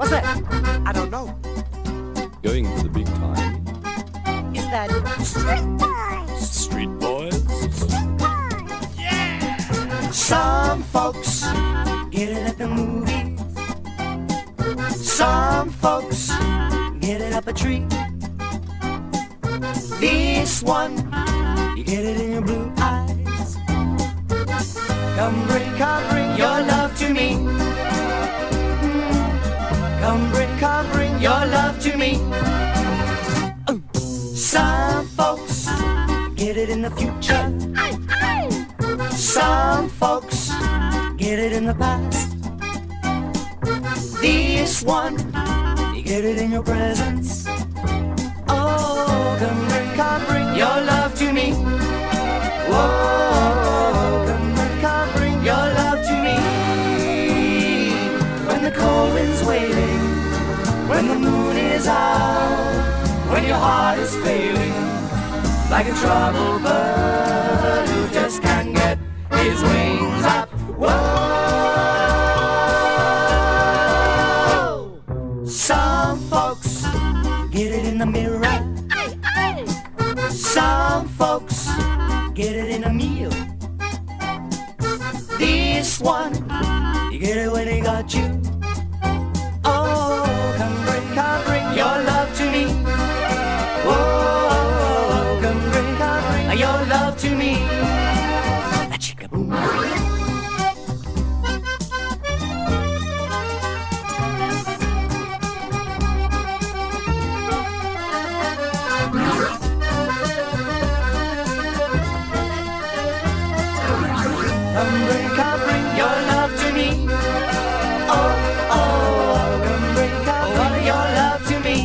What's that? I don't know. Going for the big time. Is that Street Boys. Street Boys. Street Boys. Yeah! some folks get it at the movies? Some folks get it up a tree. This one, you get it in your blue eyes. Come bring your love to me. Come bring your love to me. Some folks get it in the future. Some folks get it in the past. This one, you get it in your presence. Oh, come bring your love to me. Whoa, come bring your love to me. When the cold wind's wailing, when the moon is out, when your heart is failing, like a troubled bird who just can't get his wings up. Whoa! Some folks get it in the mirror. Some folks get it in a meal. This one, you get it when he got you. Oh, come bring your love to me. Whoa, come bring your love to me. A chicka boom. Come bring your love to me. Oh, oh, come bring your love to me.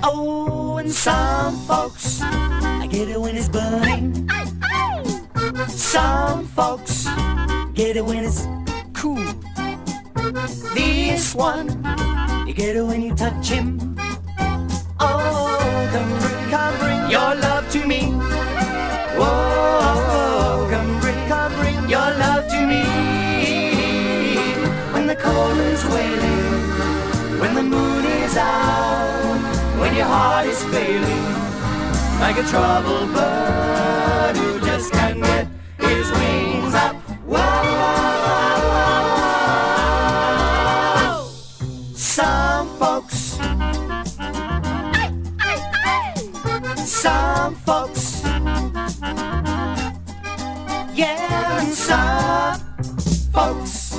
Oh, and some folks, I get it when it's burning. Some folks get it when it's cool. This one, you get it when you touch him. Oh, come bring your love to me. Whoa, come bring your love to me. When the cold is wailing, when the moon is out, when your heart is failing, like a troubled bird who just can't get his wings up. Whoa! Some folks, some folks, yeah, and some folks